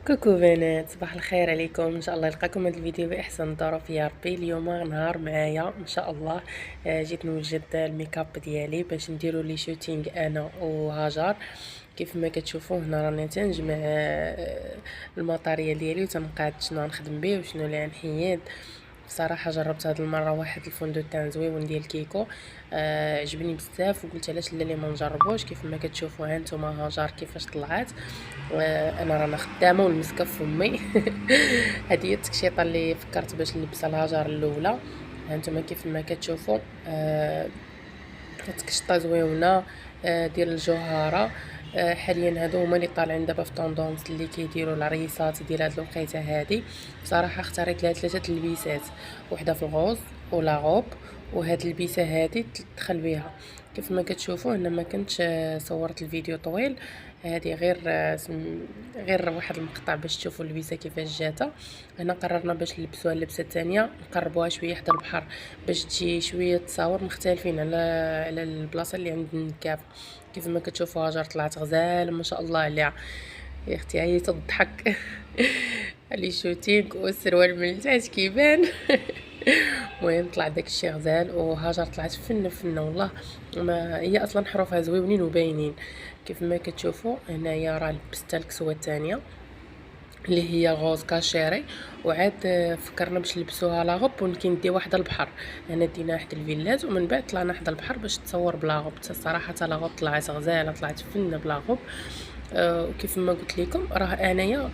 كوكو بنات، صباح الخير عليكم. ان شاء الله يلقاكم هذا الفيديو باحسن الظروف يا ربي. اليوم نهار معايا ان شاء الله. جيت نوجد الميك اب ديالي باش نديرو لي شوتينغ انا وهاجر. كيف ما كتشوفوا هنا راني تنجمع الماتيريال ديالي وتنقاد شنو نخدم به وشنو اللي غنحيد. بصراحه جربت هاد المره واحد الفوندو تان زويون ديال كيكو، عجبني بزاف وقلت علاش لا ما نجربوش. كيف ما كتشوفوا ها نتوما هاجر كيفاش طلعت. انا رانا خدامه والمسكه في فمي. هذه هي التكشيطه اللي فكرت باش نلبسها الهاجر الاولى. هانتوما كيف ما كتشوفوا تكشطه زويونه ديال الجوهره. حاليا هادو هما اللي طالعين دابا في طوندونس اللي كيديروا العريسات ديال هاد الوقيته هادي. بصراحه اختاريت لها ثلاثه البيسات، وحده في الغوز ولا غوب، وهاد البيسه هادي تدخل بها. كيف ما كتشوفوا هنا ما كنتش صورت الفيديو طويل، هذه غير واحد المقطع باش تشوفوا اللبسه كيفاش جاتها. هنا قررنا باش نلبسوها اللبسه الثانيه نقربوها شويه حدا البحر باش تجي شويه تصاور مختلفين على البلاصه اللي عند النكاف. كيف ما كتشوفوا هاجر طلعت غزال ما شاء الله عليها. يا اختي هي تضحك. لي شوتينغ والسروال من تحت كيبان. المهم طلع داكشي غزال، وهاجر طلعت فنه والله. ما هي اصلا حروفها زويونين وباينين. كيف ما كتشوفوا هنايا راه لبست الكسوه الثانيه اللي هي غوز كاشيري، وعاد فكرنا باش نلبسوها لا غوب ولكن ندي واحده البحر. انا دينا واحد الفيلاج ومن بعد طلعنا حدا البحر باش تصور بلا غوب. الصراحه لا غوب طلعت غزاله، طلعت فنه بلا غوب. وكيف ما قلت لكم راه انايا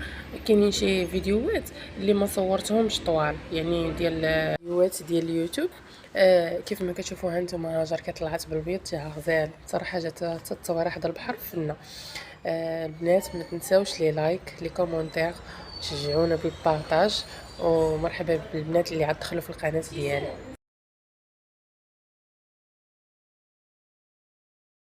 كاينين شي فيديوهات اللي ما صورتهمش طوال، يعني ديال فيديوهات ديال اليوتيوب. كيف ما كتشوفوا هانتوما هاجر كطلعت بالبيض تاعها غزال صراحه، جات تتصور حدا البحر فنه. البنات ما تنساوش لي لايك لي كومونتير، شجعونا بالبارطاج، ومرحبا بالبنات اللي عاد دخلوا في القناه ديالي.